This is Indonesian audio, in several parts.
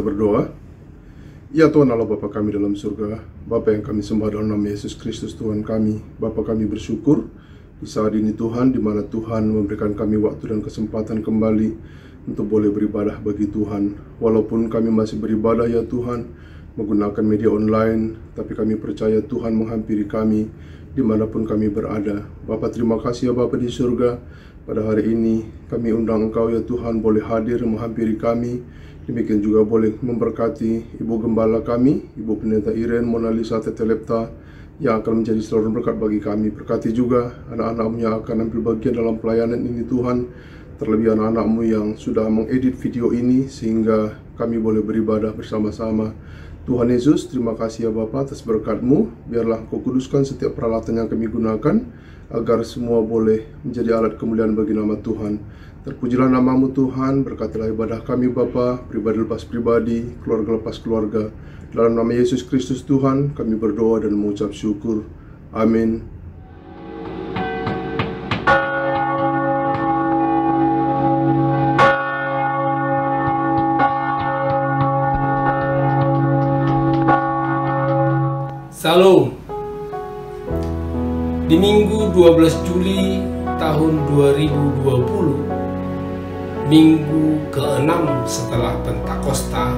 berdoa. Ya Tuhan Allah Bapa kami dalam surga, Bapa yang kami sembah dalam nama Yesus Kristus Tuhan kami. Bapa kami bersyukur di saat ini Tuhan, di mana Tuhan memberikan kami waktu dan kesempatan kembali untuk boleh beribadah bagi Tuhan. Walaupun kami masih beribadah ya Tuhan, menggunakan media online, tapi kami percaya Tuhan menghampiri kami dimanapun kami berada. Bapa terima kasih ya Bapa di surga, pada hari ini kami undang Engkau ya Tuhan boleh hadir menghampiri kami. Demikian juga boleh memberkati Ibu Gembala kami, Ibu Pendeta Iren Mona Lisa Tetelepta, yang akan menjadi saluran berkat bagi kami. Berkati juga anak-anak-Mu yang akan ambil bagian dalam pelayanan ini Tuhan, terlebih anak-anak-Mu yang sudah mengedit video ini sehingga kami boleh beribadah bersama-sama. Tuhan Yesus, terima kasih ya Bapa atas berkat-Mu. Biarlah Engkau kuduskan setiap peralatan yang kami gunakan, agar semua boleh menjadi alat kemuliaan bagi nama Tuhan. Terpujilah nama-Mu Tuhan, berkatilah ibadah kami Bapa, pribadi lepas pribadi, keluarga lepas keluarga. Dalam nama Yesus Kristus Tuhan, kami berdoa dan mengucap syukur. Amin. Salam. Di Minggu 12 Juli tahun 2020, Minggu ke-6 setelah Pentakosta,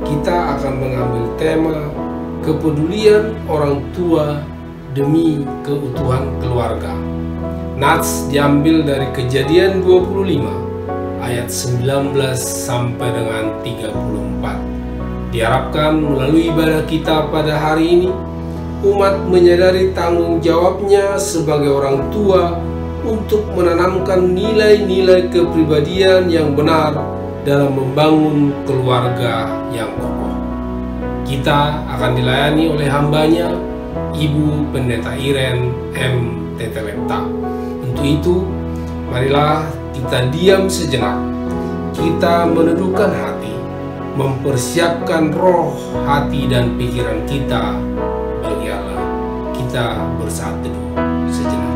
kita akan mengambil tema kepedulian orang tua demi keutuhan keluarga. Nats diambil dari Kejadian 25 ayat 19 sampai dengan 34. Diharapkan melalui ibadah kita pada hari ini, umat menyadari tanggung jawabnya sebagai orang tua untuk menanamkan nilai-nilai kepribadian yang benar dalam membangun keluarga yang kokoh. Kita akan dilayani oleh hambanya, Ibu Pendeta Iren M. Tetelepta. Untuk itu, marilah kita diam sejenak. Kita meneduhkan hati, mempersiapkan roh, hati, dan pikiran kita bagi Allah. Kita bersaat teduh sejenak.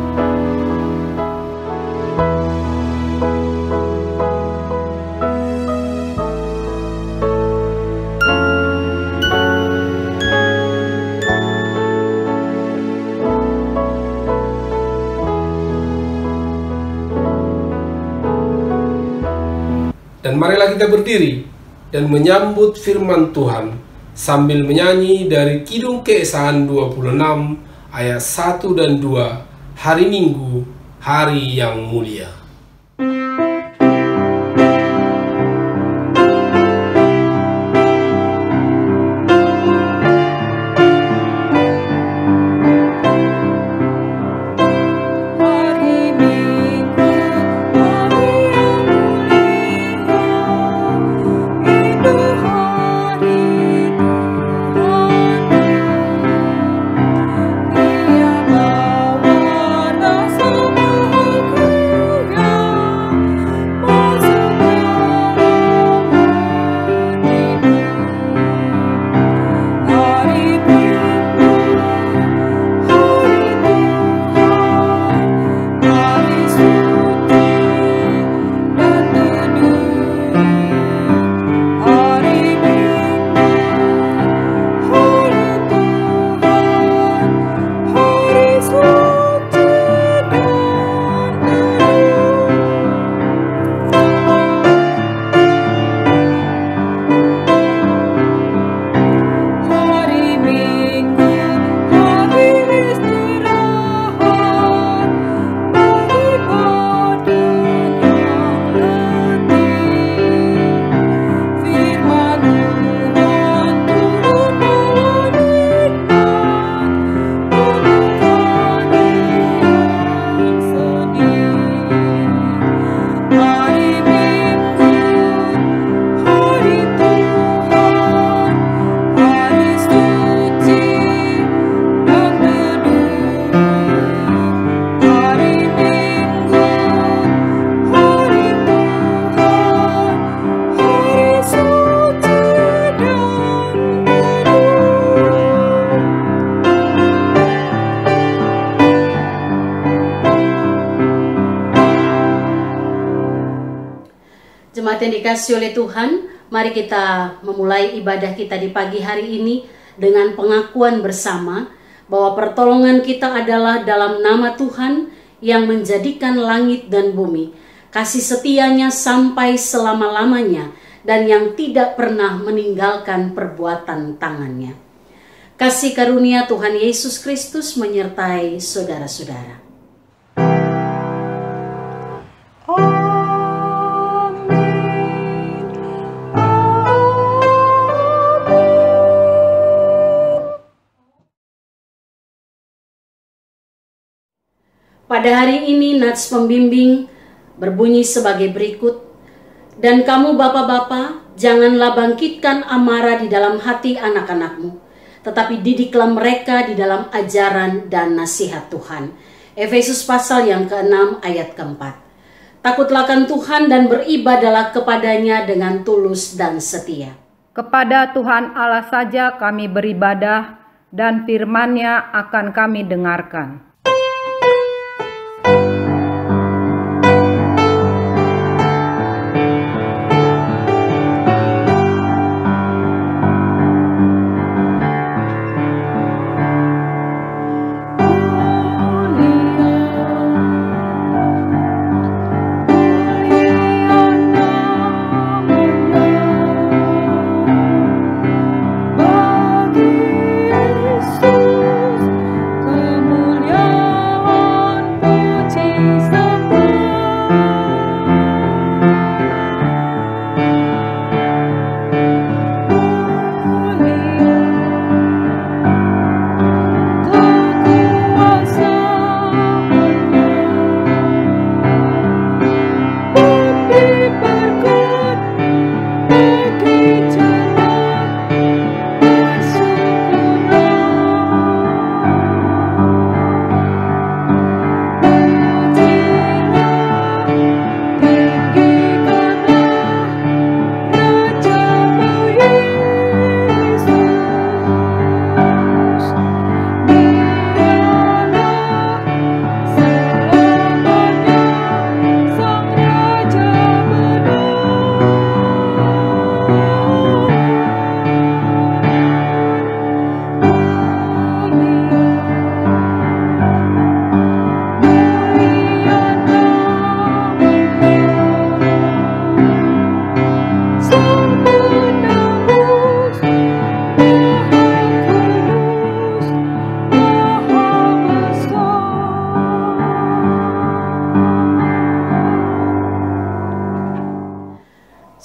Dan marilah kita berdiri dan menyambut firman Tuhan sambil menyanyi dari Kidung Keesahan 26 ayat 1 dan 2, Hari Minggu, Hari yang Mulia. Jemaat yang dikasihi oleh Tuhan, Mari kita memulai ibadah kita di pagi hari ini dengan pengakuan bersama bahwa pertolongan kita adalah dalam nama Tuhan yang menjadikan langit dan bumi, kasih setianya sampai selama-lamanya, dan yang tidak pernah meninggalkan perbuatan tangannya. Kasih karunia Tuhan Yesus Kristus menyertai saudara-saudara. Pada hari ini nats pembimbing berbunyi sebagai berikut. Dan kamu bapak-bapak, janganlah bangkitkan amarah di dalam hati anak-anakmu, tetapi didiklah mereka di dalam ajaran dan nasihat Tuhan. Efesus pasal yang ke-6 ayat ke-4. Takutlah akan Tuhan dan beribadahlah kepadanya dengan tulus dan setia. Kepada Tuhan Allah saja kami beribadah, dan firman-Nya akan kami dengarkan.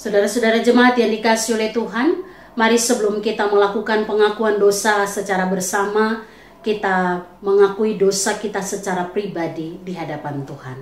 Saudara-saudara jemaat yang dikasihi oleh Tuhan, mari sebelum kita melakukan pengakuan dosa secara bersama, kita mengakui dosa kita secara pribadi di hadapan Tuhan.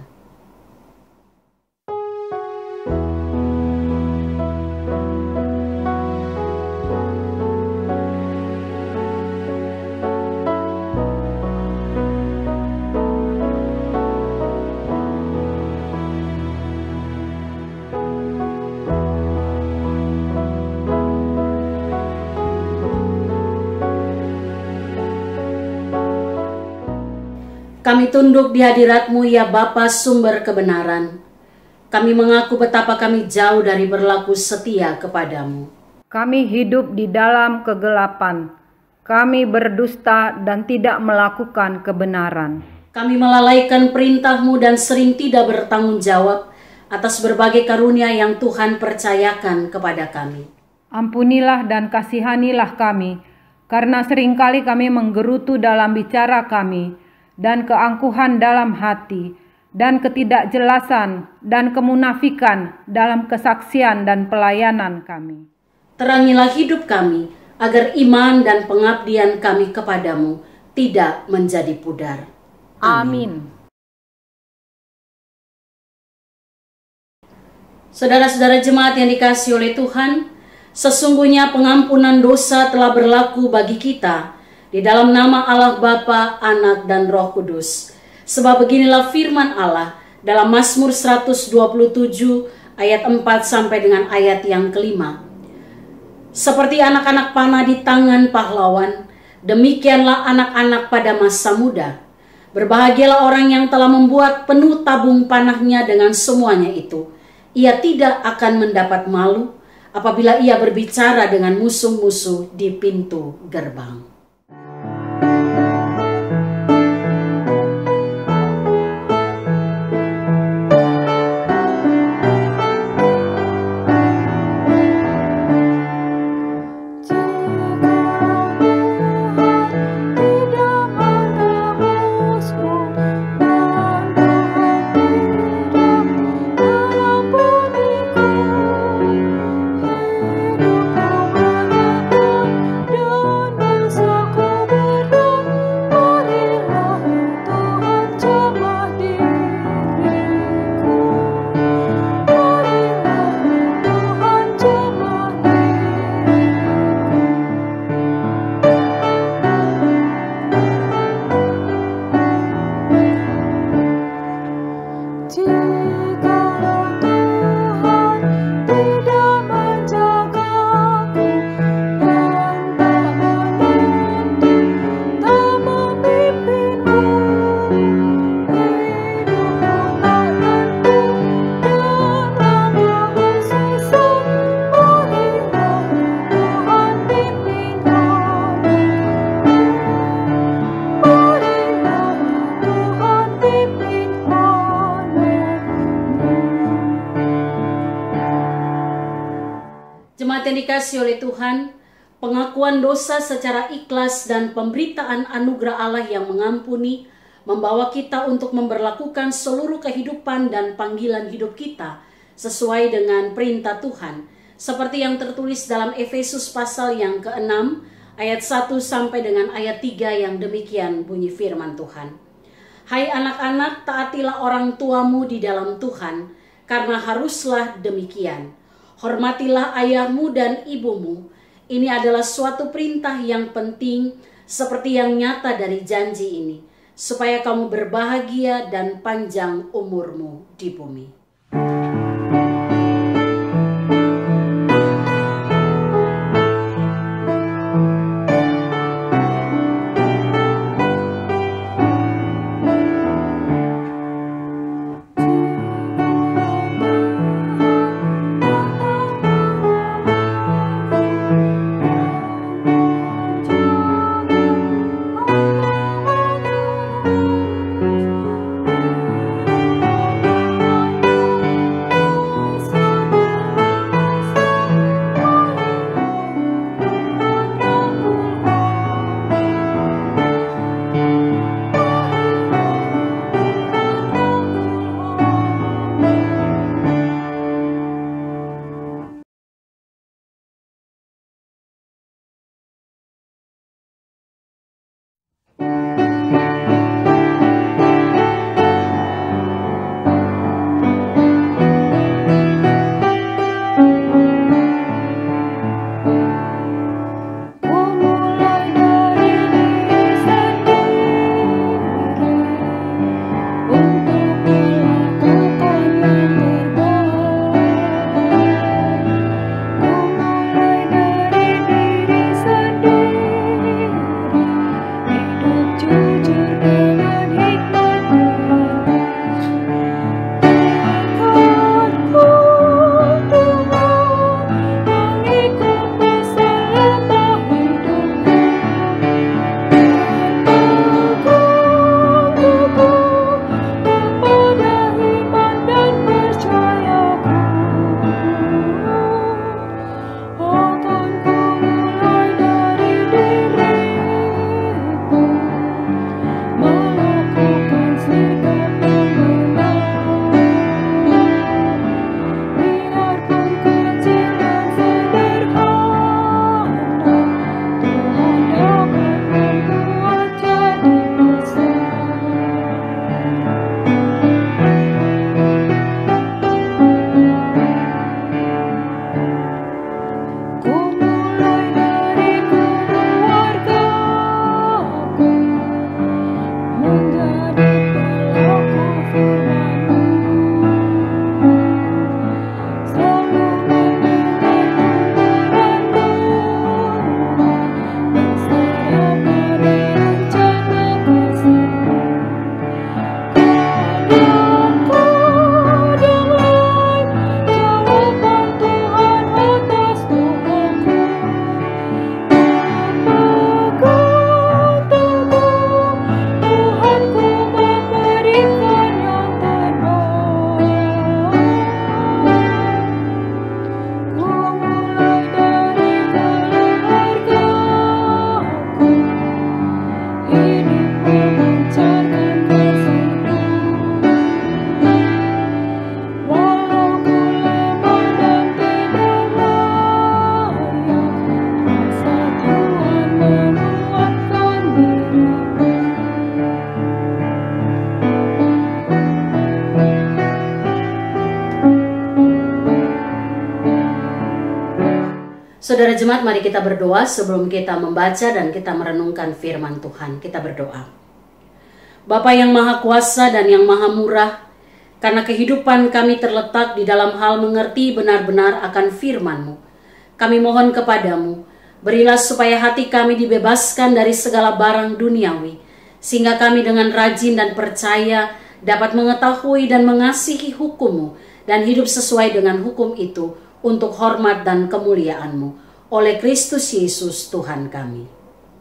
Kami tunduk di hadirat-Mu ya Bapa sumber kebenaran. Kami mengaku betapa kami jauh dari berlaku setia kepadamu. Kami hidup di dalam kegelapan. Kami berdusta dan tidak melakukan kebenaran. Kami melalaikan perintah-Mu dan sering tidak bertanggung jawab atas berbagai karunia yang Tuhan percayakan kepada kami. Ampunilah dan kasihanilah kami, karena seringkali kami menggerutu dalam bicara kami, dan keangkuhan dalam hati, dan ketidakjelasan dan kemunafikan dalam kesaksian dan pelayanan kami. Terangilah hidup kami, agar iman dan pengabdian kami kepadamu tidak menjadi pudar. Amin. Saudara-saudara jemaat yang dikasihi oleh Tuhan, sesungguhnya pengampunan dosa telah berlaku bagi kita di dalam nama Allah Bapa, Anak, dan Roh Kudus. Sebab beginilah firman Allah dalam Mazmur 127 ayat 4 sampai dengan ayat yang kelima. Seperti anak-anak panah di tangan pahlawan, demikianlah anak-anak pada masa muda. Berbahagialah orang yang telah membuat penuh tabung panahnya dengan semuanya itu. Ia tidak akan mendapat malu, apabila ia berbicara dengan musuh-musuh di pintu gerbang. Jemaat yang dikasihi oleh Tuhan, pengakuan dosa secara ikhlas dan pemberitaan anugerah Allah yang mengampuni membawa kita untuk memberlakukan seluruh kehidupan dan panggilan hidup kita sesuai dengan perintah Tuhan, seperti yang tertulis dalam Efesus pasal yang ke-6 ayat 1 sampai dengan ayat 3 yang demikian bunyi firman Tuhan. Hai anak-anak, taatilah orang tuamu di dalam Tuhan, karena haruslah demikian. Hormatilah ayahmu dan ibumu. Ini adalah suatu perintah yang penting seperti yang nyata dari janji ini, supaya kamu berbahagia dan panjang umurmu di bumi. Saudara jemaat, mari kita berdoa sebelum kita membaca dan kita merenungkan firman Tuhan. Kita berdoa. Bapa yang Maha Kuasa dan yang Maha Murah, karena kehidupan kami terletak di dalam hal mengerti benar-benar akan firman-Mu, kami mohon kepadamu, berilah supaya hati kami dibebaskan dari segala barang duniawi, sehingga kami dengan rajin dan percaya dapat mengetahui dan mengasihi hukum-Mu dan hidup sesuai dengan hukum itu untuk hormat dan kemuliaan-Mu. Oleh Kristus Yesus Tuhan kami.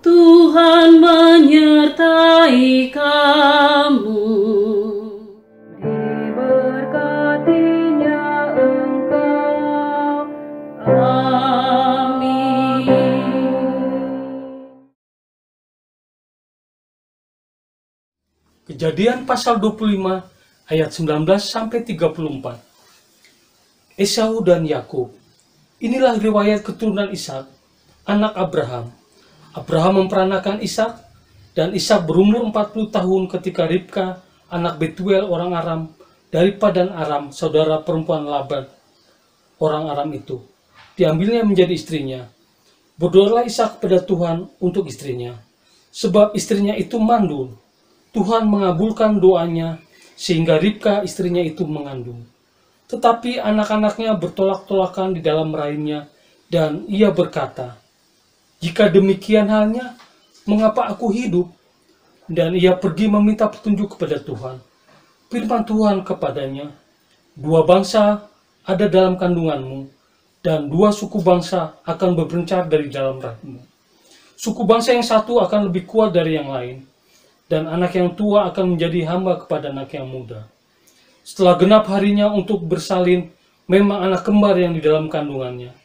Tuhan menyertai kamu. Diberkatinya Engkau. Amin. Kejadian pasal 25 ayat 19 sampai 34. Esau dan Yakub. Inilah riwayat keturunan Ishak, anak Abraham. Abraham memperanakan Ishak, dan Ishak berumur 40 tahun ketika Ribka, anak Betuel orang Aram, dari Padan Aram, saudara perempuan Laban, orang Aram itu, diambilnya menjadi istrinya. Berdoalah Ishak kepada Tuhan untuk istrinya, sebab istrinya itu mandul. Tuhan mengabulkan doanya, sehingga Ribka istrinya itu mengandung. Tetapi anak-anaknya bertolak-tolakan di dalam rahimnya, dan ia berkata, "Jika demikian halnya, mengapa aku hidup?" Dan ia pergi meminta petunjuk kepada Tuhan. Firman Tuhan kepadanya, "Dua bangsa ada dalam kandunganmu, dan dua suku bangsa akan berbencar dari dalam rahimmu. Suku bangsa yang satu akan lebih kuat dari yang lain, dan anak yang tua akan menjadi hamba kepada anak yang muda. Setelah genap harinya untuk bersalin, memang anak kembar yang di dalam kandungannya.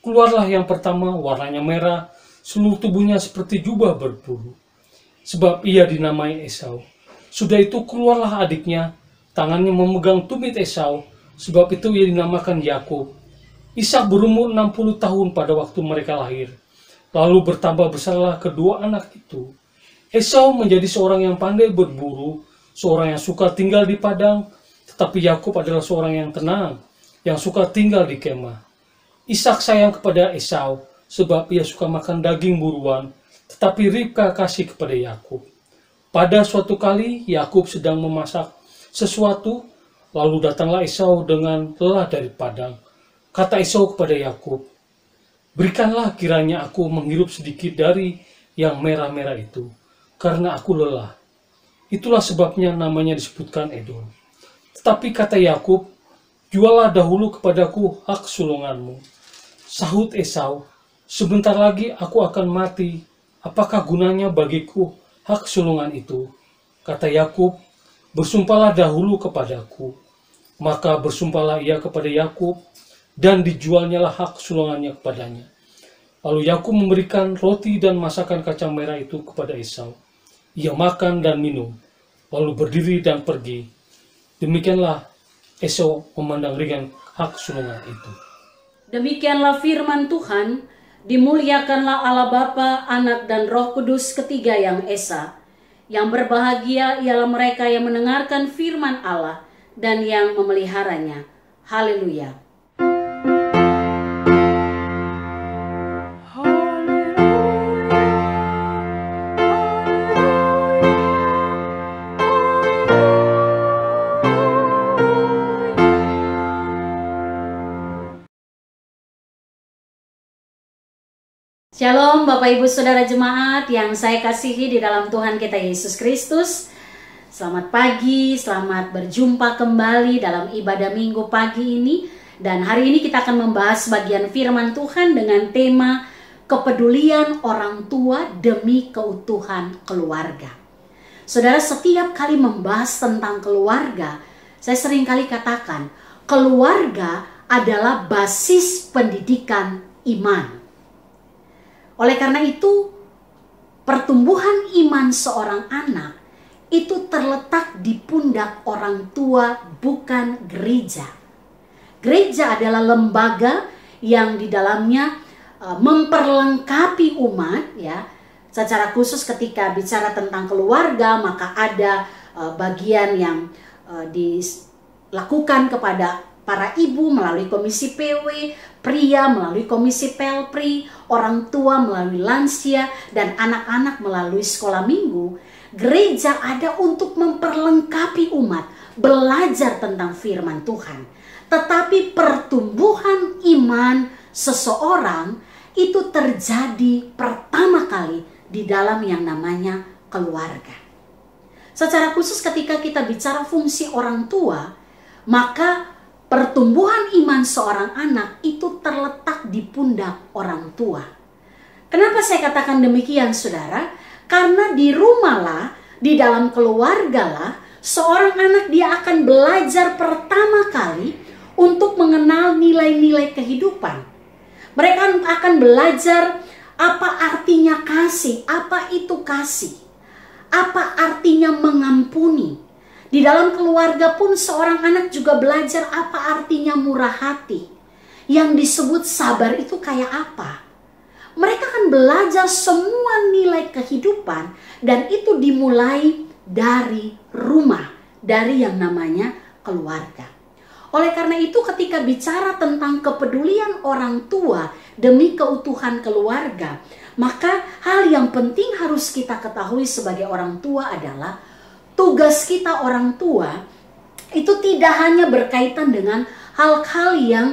Keluarlah yang pertama, warnanya merah, seluruh tubuhnya seperti jubah berbulu, sebab ia dinamai Esau. Sudah itu keluarlah adiknya, tangannya memegang tumit Esau, sebab itu ia dinamakan Yakub. Ishak berumur 60 tahun pada waktu mereka lahir. Lalu bertambah besarlah kedua anak itu. Esau menjadi seorang yang pandai berburu, seorang yang suka tinggal di padang, tetapi Yakub adalah seorang yang tenang, yang suka tinggal di kemah. Ishak sayang kepada Esau, sebab ia suka makan daging buruan, tetapi Ribka kasih kepada Yakub. Pada suatu kali, Yakub sedang memasak sesuatu, lalu datanglah Esau dengan lelah dari padang. Kata Esau kepada Yakub, "Berikanlah kiranya aku menghirup sedikit dari yang merah-merah itu, karena aku lelah." Itulah sebabnya namanya disebutkan Edom. Tetapi kata Yakub, "Jualah dahulu kepadaku hak sulunganmu." Sahut Esau, "Sebentar lagi aku akan mati, apakah gunanya bagiku hak sulungan itu?" Kata Yakub, "Bersumpahlah dahulu kepadaku." Maka bersumpahlah ia kepada Yakub, dan dijualnyalah hak sulungannya kepadanya. Lalu Yakub memberikan roti dan masakan kacang merah itu kepada Esau. Ia makan dan minum, lalu berdiri dan pergi. Demikianlah Esau memandang ringan hak sulungan itu. Demikianlah firman Tuhan, dimuliakanlah Allah Bapa, Anak dan Roh Kudus ketiga yang esa. Yang berbahagia ialah mereka yang mendengarkan firman Allah dan yang memeliharanya. Haleluya. Shalom Bapak Ibu Saudara Jemaat yang saya kasihi di dalam Tuhan kita Yesus Kristus. Selamat pagi, selamat berjumpa kembali dalam ibadah minggu pagi ini. Dan hari ini kita akan membahas bagian firman Tuhan dengan tema kepedulian orang tua demi keutuhan keluarga. Saudara, setiap kali membahas tentang keluarga, saya sering kali katakan keluarga adalah basis pendidikan iman. Oleh karena itu, pertumbuhan iman seorang anak itu terletak di pundak orang tua, bukan gereja. Gereja adalah lembaga yang di dalamnya memperlengkapi umat, ya. Secara khusus ketika bicara tentang keluarga, maka ada bagian yang dilakukan kepada para ibu melalui komisi PW, pria melalui komisi pelpri, orang tua melalui lansia, dan anak-anak melalui sekolah minggu. Gereja ada untuk memperlengkapi umat belajar tentang firman Tuhan. Tetapi pertumbuhan iman seseorang itu terjadi pertama kali di dalam yang namanya keluarga. Secara khusus ketika kita bicara fungsi orang tua, maka pertumbuhan iman seorang anak itu terletak di pundak orang tua. Kenapa saya katakan demikian, saudara? Karena di rumahlah, di dalam keluargalah, seorang anak dia akan belajar pertama kali untuk mengenal nilai-nilai kehidupan. Mereka akan belajar apa artinya kasih, apa itu kasih, apa artinya mengampuni. Di dalam keluarga pun seorang anak juga belajar apa artinya murah hati. Yang disebut sabar itu kayak apa. Mereka akan belajar semua nilai kehidupan dan itu dimulai dari rumah, dari yang namanya keluarga. Oleh karena itu ketika bicara tentang kepedulian orang tua demi keutuhan keluarga, maka hal yang penting harus kita ketahui sebagai orang tua adalah tugas kita orang tua itu tidak hanya berkaitan dengan hal-hal yang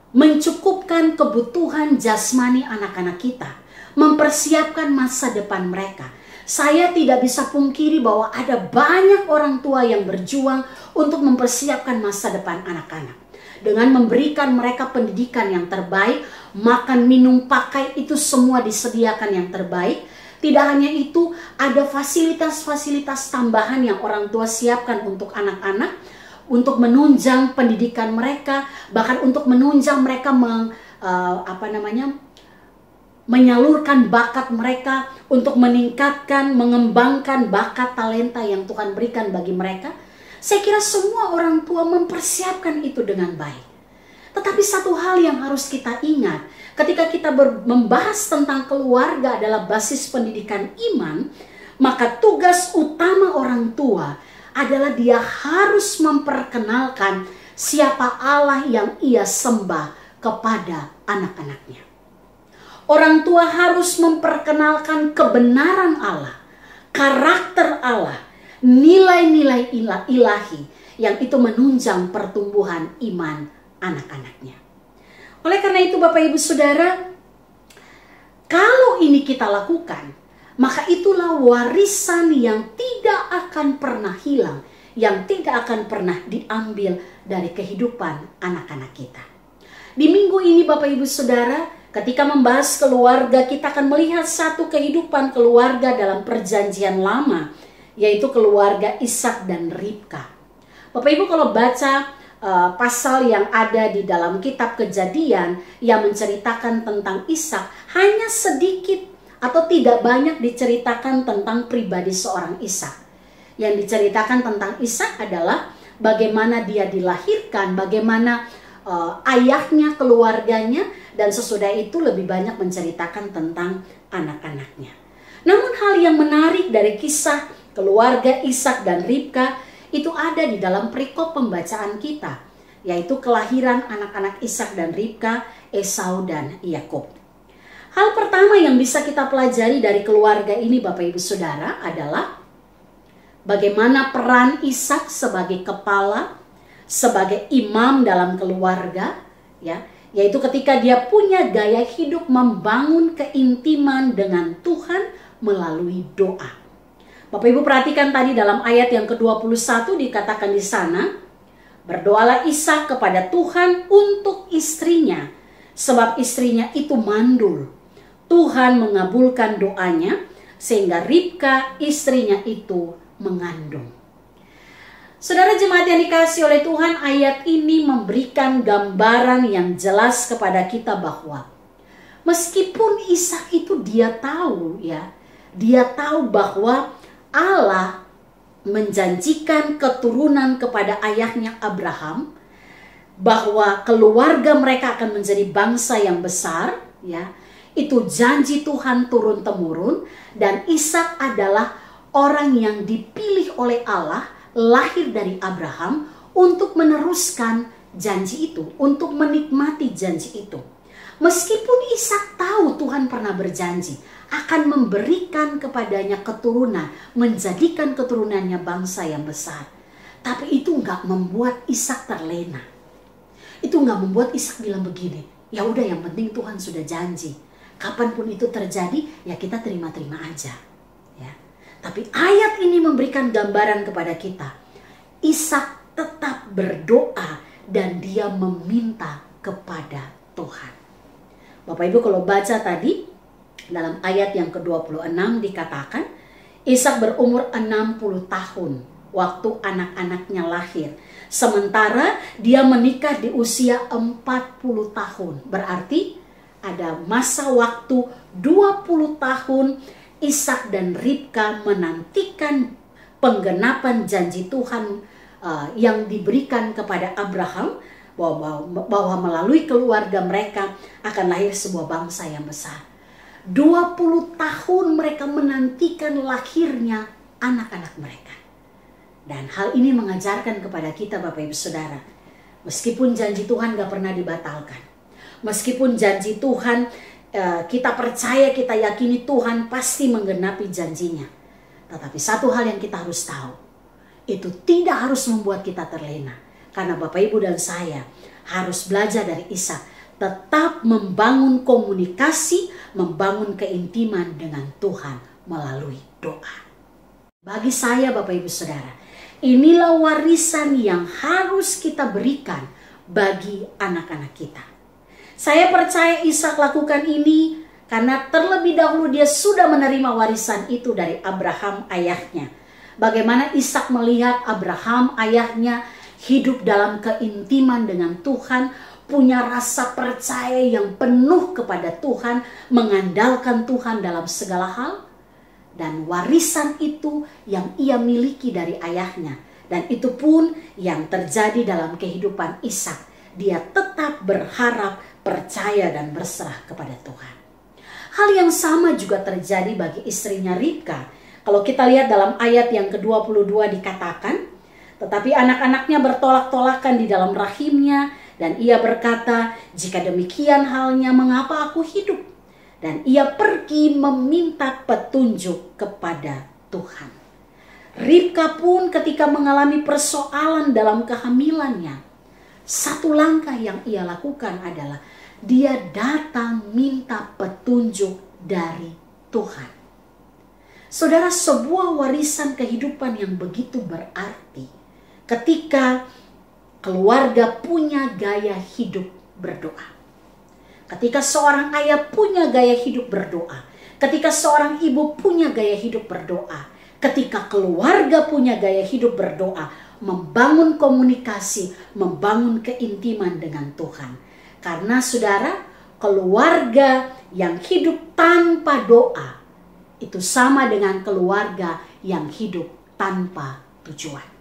mencukupkan kebutuhan jasmani anak-anak kita, mempersiapkan masa depan mereka. Saya tidak bisa pungkiri bahwa ada banyak orang tua yang berjuang untuk mempersiapkan masa depan anak-anak. Dengan memberikan mereka pendidikan yang terbaik, makan, minum, pakai, itu semua disediakan yang terbaik. Tidak hanya itu, ada fasilitas-fasilitas tambahan yang orang tua siapkan untuk anak-anak, untuk menunjang pendidikan mereka, bahkan untuk menunjang mereka menyalurkan bakat mereka, untuk meningkatkan, mengembangkan bakat talenta yang Tuhan berikan bagi mereka. Saya kira semua orang tua mempersiapkan itu dengan baik. Tetapi satu hal yang harus kita ingat, ketika kita membahas tentang keluarga adalah basis pendidikan iman, maka tugas utama orang tua adalah dia harus memperkenalkan siapa Allah yang ia sembah kepada anak-anaknya. Orang tua harus memperkenalkan kebenaran Allah, karakter Allah, nilai-nilai ilahi yang itu menunjang pertumbuhan iman anak-anaknya. Oleh karena itu Bapak Ibu Saudara, kalau ini kita lakukan, maka itulah warisan yang tidak akan pernah hilang, yang tidak akan pernah diambil dari kehidupan anak-anak kita. Di minggu ini Bapak Ibu Saudara, ketika membahas keluarga, kita akan melihat satu kehidupan keluarga dalam perjanjian lama, yaitu keluarga Ishak dan Ribka. Bapak Ibu kalau baca pasal yang ada di dalam kitab Kejadian yang menceritakan tentang Ishak, hanya sedikit atau tidak banyak diceritakan tentang pribadi seorang Ishak. Yang diceritakan tentang Ishak adalah bagaimana dia dilahirkan, bagaimana ayahnya, keluarganya, dan sesudah itu lebih banyak menceritakan tentang anak-anaknya. Namun hal yang menarik dari kisah keluarga Ishak dan Ribka itu ada di dalam perikop pembacaan kita, yaitu kelahiran anak-anak Ishak dan Ribka, Esau dan Yakub. Hal pertama yang bisa kita pelajari dari keluarga ini Bapak Ibu Saudara adalah bagaimana peran Ishak sebagai kepala, sebagai imam dalam keluarga, yaitu ketika dia punya gaya hidup membangun keintiman dengan Tuhan melalui doa. Bapak Ibu perhatikan tadi dalam ayat yang ke-21 dikatakan di sana, berdoalah Ishak kepada Tuhan untuk istrinya, sebab istrinya itu mandul. Tuhan mengabulkan doanya sehingga Ribka istrinya itu mengandung. Saudara jemaat yang dikasihi oleh Tuhan, ayat ini memberikan gambaran yang jelas kepada kita bahwa meskipun Ishak itu dia tahu bahwa Allah menjanjikan keturunan kepada ayahnya Abraham, bahwa keluarga mereka akan menjadi bangsa yang besar, itu janji Tuhan turun-temurun, dan Ishak adalah orang yang dipilih oleh Allah, lahir dari Abraham untuk meneruskan janji itu, untuk menikmati janji itu. Meskipun Ishak tahu Tuhan pernah berjanji akan memberikan kepadanya keturunan, menjadikan keturunannya bangsa yang besar. Tapi itu nggak membuat Ishak terlena. Itu nggak membuat Ishak bilang begini, ya udah yang penting Tuhan sudah janji. Kapanpun itu terjadi, ya kita terima-terima aja. Ya. Tapi ayat ini memberikan gambaran kepada kita. Ishak tetap berdoa dan dia meminta kepada Tuhan. Bapak Ibu kalau baca tadi, dalam ayat yang ke-26 dikatakan, Ishak berumur 60 tahun waktu anak-anaknya lahir. Sementara dia menikah di usia 40 tahun. Berarti ada masa waktu 20 tahun Ishak dan Ribka menantikan penggenapan janji Tuhan yang diberikan kepada Abraham, bahwa melalui keluarga mereka akan lahir sebuah bangsa yang besar. 20 tahun mereka menantikan lahirnya anak-anak mereka. Dan hal ini mengajarkan kepada kita Bapak Ibu Saudara, meskipun janji Tuhan gak pernah dibatalkan, meskipun janji Tuhan kita percaya, kita yakini Tuhan pasti menggenapi janjinya, tetapi satu hal yang kita harus tahu, itu tidak harus membuat kita terlena. Karena Bapak Ibu dan saya harus belajar dari Ishak, tetap membangun komunikasi, membangun keintiman dengan Tuhan melalui doa. Bagi saya Bapak Ibu Saudara, inilah warisan yang harus kita berikan bagi anak-anak kita. Saya percaya Ishak lakukan ini karena terlebih dahulu dia sudah menerima warisan itu dari Abraham ayahnya. Bagaimana Ishak melihat Abraham ayahnya hidup dalam keintiman dengan Tuhan, punya rasa percaya yang penuh kepada Tuhan, mengandalkan Tuhan dalam segala hal. Dan warisan itu yang ia miliki dari ayahnya. Dan itu pun yang terjadi dalam kehidupan Ishak. Dia tetap berharap, percaya dan berserah kepada Tuhan. Hal yang sama juga terjadi bagi istrinya Ribka. Kalau kita lihat dalam ayat yang ke-22 dikatakan, tetapi anak-anaknya bertolak-tolakan di dalam rahimnya, dan ia berkata, jika demikian halnya mengapa aku hidup? Dan ia pergi meminta petunjuk kepada Tuhan. Ribka pun ketika mengalami persoalan dalam kehamilannya, satu langkah yang ia lakukan adalah dia datang minta petunjuk dari Tuhan. Saudara, sebuah warisan kehidupan yang begitu berarti ketika keluarga punya gaya hidup berdoa. Ketika seorang ayah punya gaya hidup berdoa. Ketika seorang ibu punya gaya hidup berdoa. Ketika keluarga punya gaya hidup berdoa. Membangun komunikasi, membangun keintiman dengan Tuhan. Karena saudara, keluarga yang hidup tanpa doa itu sama dengan keluarga yang hidup tanpa tujuan.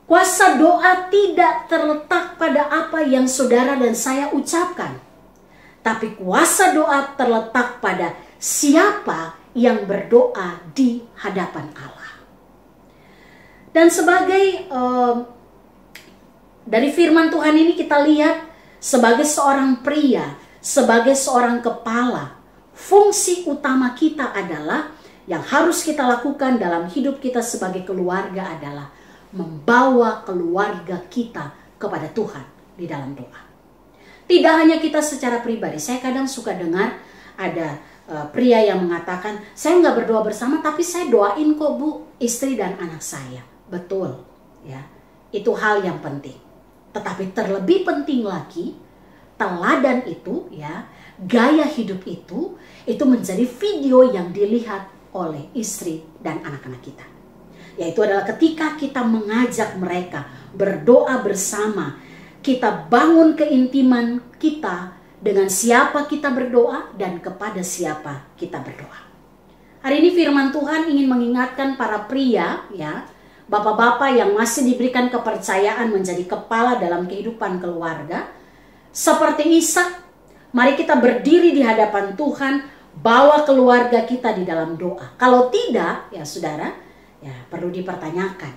Kuasa doa tidak terletak pada apa yang saudara dan saya ucapkan. Tapi kuasa doa terletak pada siapa yang berdoa di hadapan Allah. Dan sebagai dari firman Tuhan ini kita lihat sebagai seorang pria, sebagai seorang kepala, fungsi utama kita adalah yang harus kita lakukan dalam hidup kita sebagai keluarga adalah membawa keluarga kita kepada Tuhan di dalam doa. Tidak hanya kita secara pribadi. Saya kadang suka dengar ada pria yang mengatakan, saya nggak berdoa bersama tapi saya doain kok Bu, istri dan anak saya. Betul, ya, itu hal yang penting. Tetapi terlebih penting lagi, teladan itu, ya, gaya hidup itu menjadi video yang dilihat oleh istri dan anak-anak kita. Yaitu adalah ketika kita mengajak mereka berdoa bersama, kita bangun keintiman kita dengan siapa kita berdoa dan kepada siapa kita berdoa. Hari ini firman Tuhan ingin mengingatkan para pria, ya, bapak-bapak yang masih diberikan kepercayaan menjadi kepala dalam kehidupan keluarga. Seperti Ishak, mari kita berdiri di hadapan Tuhan, bawa keluarga kita di dalam doa. Kalau tidak, ya saudara, ya perlu dipertanyakan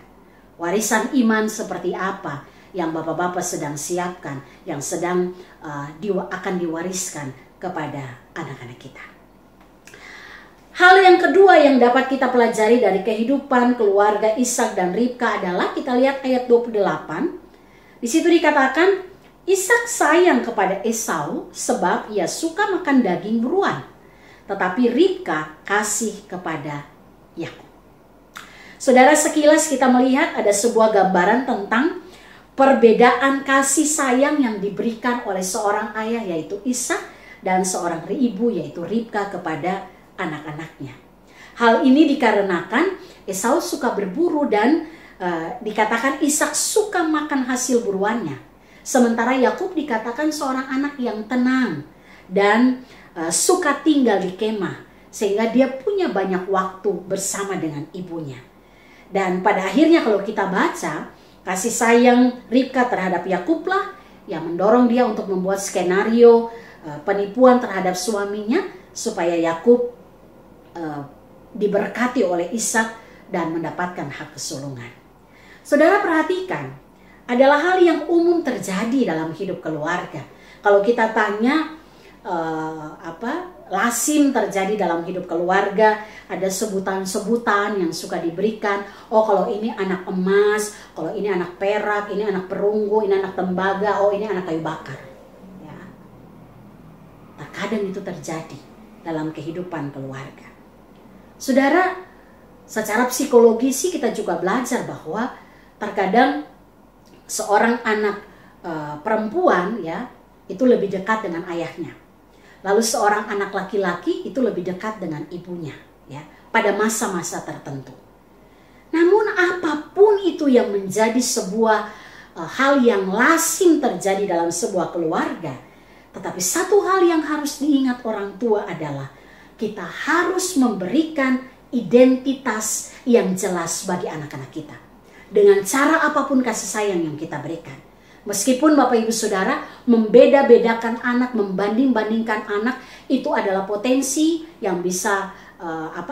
warisan iman seperti apa yang bapak-bapak sedang siapkan, yang sedang akan diwariskan kepada anak-anak kita. Hal yang kedua yang dapat kita pelajari dari kehidupan keluarga Ishak dan Ribka adalah, kita lihat ayat 28. Di situ dikatakan, Ishak sayang kepada Esau sebab ia suka makan daging buruan, tetapi Ribka kasih kepada Yakub. Saudara, sekilas kita melihat ada sebuah gambaran tentang perbedaan kasih sayang yang diberikan oleh seorang ayah yaitu Ishak dan seorang ibu yaitu Ribka kepada anak-anaknya. Hal ini dikarenakan Esau suka berburu dan dikatakan Ishak suka makan hasil buruannya. Sementara Yakub dikatakan seorang anak yang tenang dan suka tinggal di kemah, sehingga dia punya banyak waktu bersama dengan ibunya. Dan pada akhirnya kalau kita baca, kasih sayang Ribka terhadap Yakub lah yang mendorong dia untuk membuat skenario penipuan terhadap suaminya supaya Yakub diberkati oleh Ishak dan mendapatkan hak kesulungan. Saudara perhatikan, adalah hal yang umum terjadi dalam hidup keluarga. Kalau kita tanya lazim terjadi dalam hidup keluarga, ada sebutan-sebutan yang suka diberikan. Oh, kalau ini anak emas, kalau ini anak perak, ini anak perunggu, ini anak tembaga, oh ini anak kayu bakar. Ya. Terkadang itu terjadi dalam kehidupan keluarga. Saudara, secara psikologi sih kita juga belajar bahwa terkadang seorang anak perempuan ya itu lebih dekat dengan ayahnya. Lalu seorang anak laki-laki itu lebih dekat dengan ibunya ya pada masa-masa tertentu. Namun apapun itu yang menjadi sebuah hal yang lazim terjadi dalam sebuah keluarga, tetapi satu hal yang harus diingat orang tua adalah kita harus memberikan identitas yang jelas bagi anak-anak kita. Dengan cara apapun kasih sayang yang kita berikan. Meskipun Bapak Ibu Saudara membeda-bedakan anak, membanding-bandingkan anak, itu adalah potensi yang bisa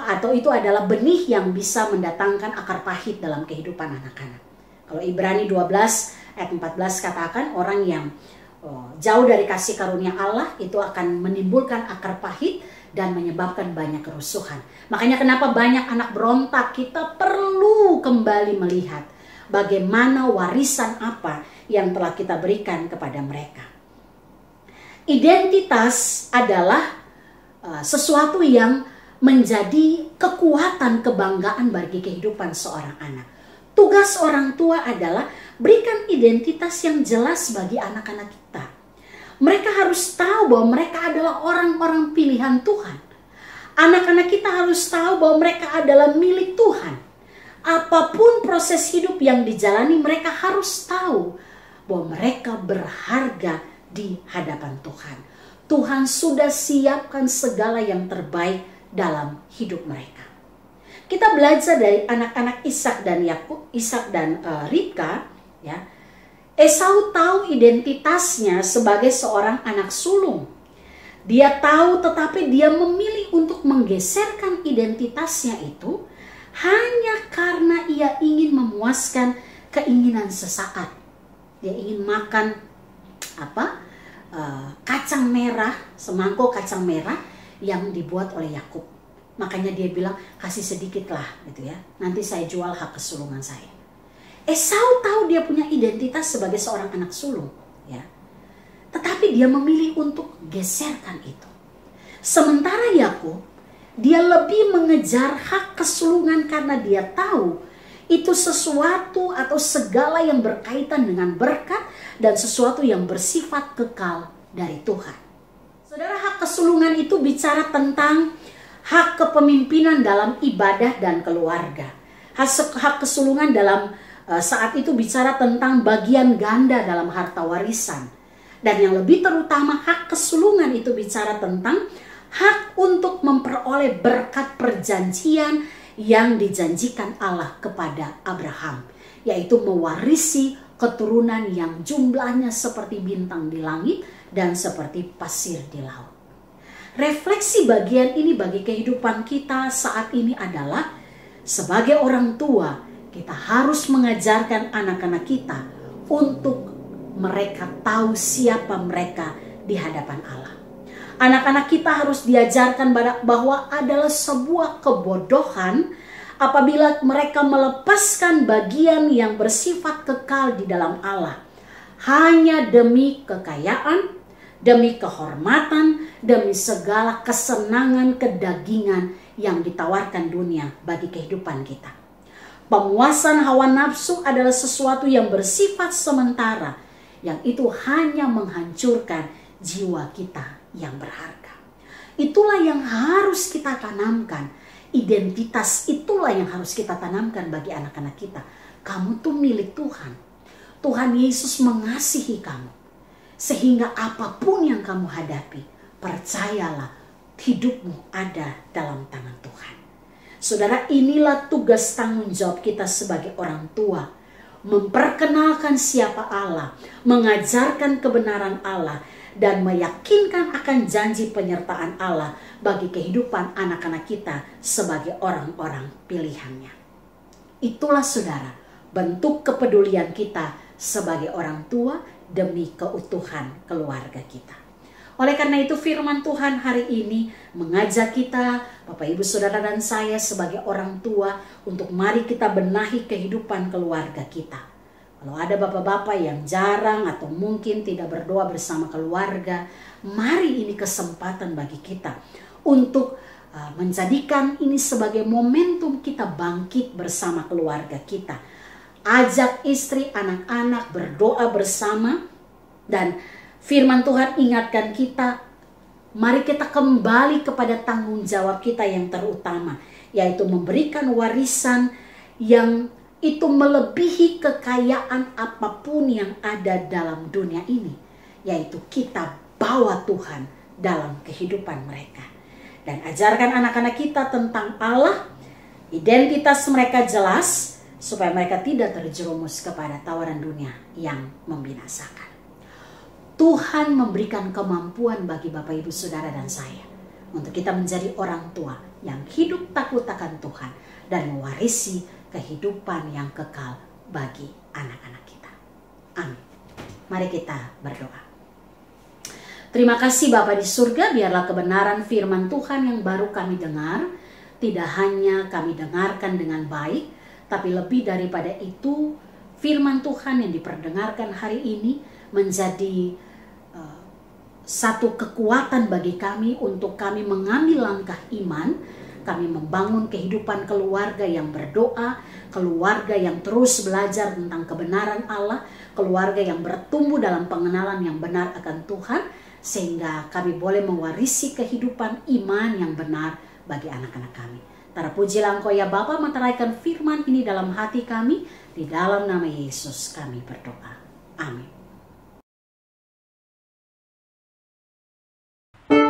atau itu adalah benih yang bisa mendatangkan akar pahit dalam kehidupan anak-anak. Kalau Ibrani 12 ayat 14 katakan orang yang jauh dari kasih karunia Allah itu akan menimbulkan akar pahit dan menyebabkan banyak kerusuhan. Makanya kenapa banyak anak berontak, kita perlu kembali melihat bagaimana warisan apa yang telah kita berikan kepada mereka. Identitas adalah sesuatu yang menjadi kekuatan kebanggaan bagi kehidupan seorang anak. Tugas orang tua adalah berikan identitas yang jelas bagi anak-anak kita. Mereka harus tahu bahwa mereka adalah orang-orang pilihan Tuhan. Anak-anak kita harus tahu bahwa mereka adalah milik Tuhan. Apapun proses hidup yang dijalani, mereka harus tahu bahwa mereka berharga di hadapan Tuhan. Tuhan sudah siapkan segala yang terbaik dalam hidup mereka. Kita belajar dari anak-anak Ishak dan Yakub, Ishak dan Ribka, ya. Esau tahu identitasnya sebagai seorang anak sulung. Dia tahu, tetapi dia memilih untuk menggeserkan identitasnya itu hanya karena ia ingin memuaskan keinginan sesaat. Dia ingin makan kacang merah, semangkuk kacang merah yang dibuat oleh Yakub. Makanya dia bilang, kasih sedikit lah gitu ya. Nanti saya jual hak kesulungan saya. Esau tahu dia punya identitas sebagai seorang anak sulung, ya. Tetapi dia memilih untuk geserkan itu. Sementara Yakub, dia lebih mengejar hak kesulungan karena dia tahu itu sesuatu atau segala yang berkaitan dengan berkat dan sesuatu yang bersifat kekal dari Tuhan. Saudara, hak kesulungan itu bicara tentang hak kepemimpinan dalam ibadah dan keluarga. Hak kesulungan dalam saat itu bicara tentang bagian ganda dalam harta warisan. Dan yang lebih terutama hak kesulungan itu bicara tentang hak untuk memperoleh berkat perjanjian yang dijanjikan Allah kepada Abraham. Yaitu mewarisi keturunan yang jumlahnya seperti bintang di langit dan seperti pasir di laut. Refleksi bagian ini bagi kehidupan kita saat ini adalah sebagai orang tua, kita harus mengajarkan anak-anak kita untuk mereka tahu siapa mereka di hadapan Allah. Anak-anak kita harus diajarkan bahwa adalah sebuah kebodohan apabila mereka melepaskan bagian yang bersifat kekal di dalam Allah hanya demi kekayaan, demi kehormatan, demi segala kesenangan kedagingan yang ditawarkan dunia bagi kehidupan kita. Pemuasan hawa nafsu adalah sesuatu yang bersifat sementara, yang itu hanya menghancurkan jiwa kita yang berharga. Itulah yang harus kita tanamkan. Identitas itulah yang harus kita tanamkan bagi anak-anak kita. Kamu tuh milik Tuhan. Tuhan Yesus mengasihi kamu. Sehingga apapun yang kamu hadapi, percayalah hidupmu ada dalam tangan Tuhan. Saudara, inilah tugas tanggung jawab kita sebagai orang tua. Memperkenalkan siapa Allah, mengajarkan kebenaran Allah, dan meyakinkan akan janji penyertaan Allah bagi kehidupan anak-anak kita sebagai orang-orang pilihannya. Itulah saudara, bentuk kepedulian kita sebagai orang tua demi keutuhan keluarga kita. Oleh karena itu firman Tuhan hari ini mengajak kita, Bapak Ibu Saudara dan saya sebagai orang tua, untuk mari kita benahi kehidupan keluarga kita. Kalau ada bapak-bapak yang jarang atau mungkin tidak berdoa bersama keluarga, mari ini kesempatan bagi kita untuk menjadikan ini sebagai momentum kita bangkit bersama keluarga kita. Ajak istri, anak-anak berdoa bersama, dan firman Tuhan ingatkan kita, mari kita kembali kepada tanggung jawab kita yang terutama, yaitu memberikan warisan yang itu melebihi kekayaan apapun yang ada dalam dunia ini, yaitu kita bawa Tuhan dalam kehidupan mereka. Dan ajarkan anak-anak kita tentang Allah, identitas mereka jelas, supaya mereka tidak terjerumus kepada tawaran dunia yang membinasakan. Tuhan memberikan kemampuan bagi Bapak Ibu Saudara dan saya untuk kita menjadi orang tua yang hidup takut akan Tuhan dan mewarisi kehidupan yang kekal bagi anak-anak kita. Amin. Mari kita berdoa. Terima kasih Bapa di surga, biarlah kebenaran firman Tuhan yang baru kami dengar tidak hanya kami dengarkan dengan baik, tapi lebih daripada itu firman Tuhan yang diperdengarkan hari ini menjadi satu kekuatan bagi kami untuk kami mengambil langkah iman. Kami membangun kehidupan keluarga yang berdoa, keluarga yang terus belajar tentang kebenaran Allah, keluarga yang bertumbuh dalam pengenalan yang benar akan Tuhan, sehingga kami boleh mewarisi kehidupan iman yang benar bagi anak-anak kami. Terpujilah Engkau ya Bapa, meteraikan firman ini dalam hati kami, di dalam nama Yesus kami berdoa. Amin. Oh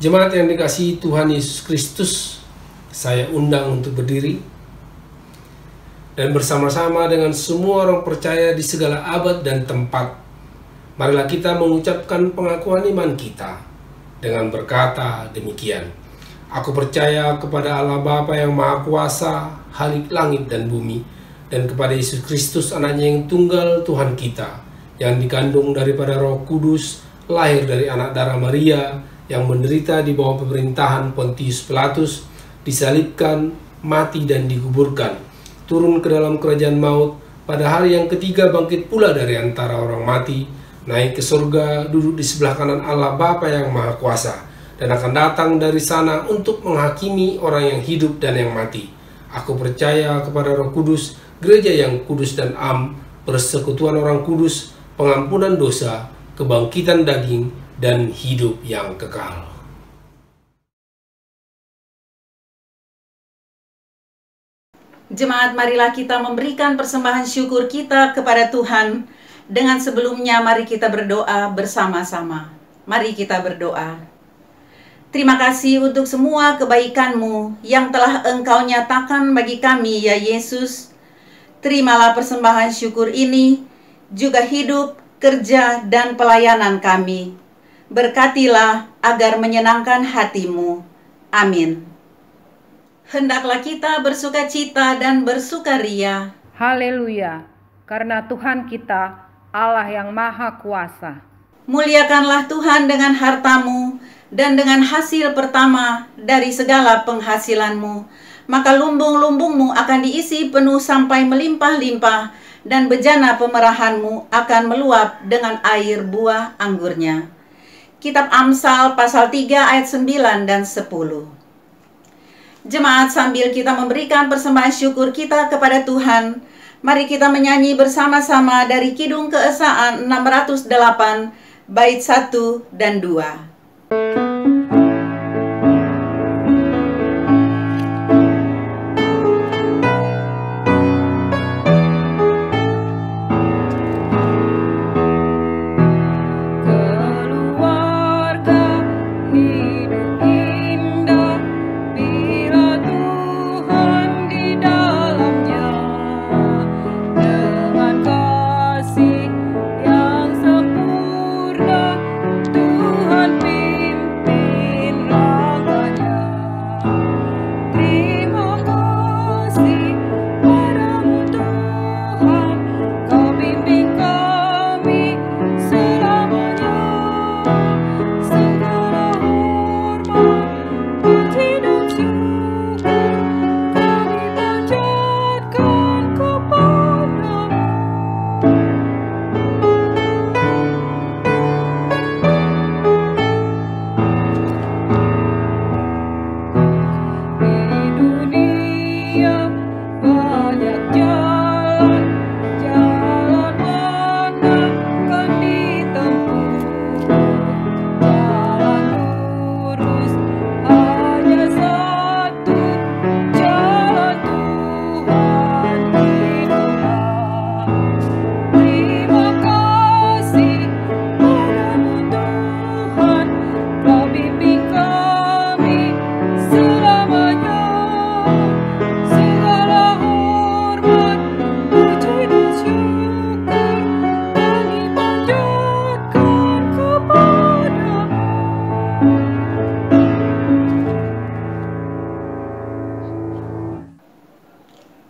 Jemaat yang dikasihi Tuhan Yesus Kristus, saya undang untuk berdiri. dan bersama-sama dengan semua orang percaya di segala abad dan tempat, marilah kita mengucapkan pengakuan iman kita dengan berkata demikian. Aku percaya kepada Allah Bapa yang Maha Kuasa, Khalik langit dan bumi, dan kepada Yesus Kristus, anaknya yang tunggal Tuhan kita, yang dikandung daripada Roh Kudus, lahir dari anak darah Maria, yang menderita di bawah pemerintahan Pontius Pilatus, disalibkan, mati dan dikuburkan, turun ke dalam kerajaan maut, pada hari yang ketiga bangkit pula dari antara orang mati, naik ke surga, duduk di sebelah kanan Allah Bapa yang Maha Kuasa, dan akan datang dari sana untuk menghakimi orang yang hidup dan yang mati. Aku percaya kepada Roh Kudus, gereja yang kudus dan am, persekutuan orang kudus, pengampunan dosa, kebangkitan daging, dan hidup yang kekal. Jemaat, marilah kita memberikan persembahan syukur kita kepada Tuhan. Dengan sebelumnya, mari kita berdoa bersama-sama. Mari kita berdoa. Terima kasih untuk semua kebaikan-Mu yang telah Engkau nyatakan bagi kami, ya Yesus. Terimalah persembahan syukur ini, juga hidup, kerja, dan pelayanan kami. Berkatilah agar menyenangkan hati-Mu. Amin. Hendaklah kita bersukacita dan bersukaria. Haleluya, karena Tuhan kita Allah yang Maha Kuasa. Muliakanlah Tuhan dengan hartamu dan dengan hasil pertama dari segala penghasilanmu. Maka lumbung-lumbungmu akan diisi penuh sampai melimpah-limpah, dan bejana pemerahanmu akan meluap dengan air buah anggurnya. Kitab Amsal pasal 3 ayat 9 dan 10. Jemaat, sambil kita memberikan persembahan syukur kita kepada Tuhan, mari kita menyanyi bersama-sama dari Kidung Keesaan 608, bait 1 dan 2.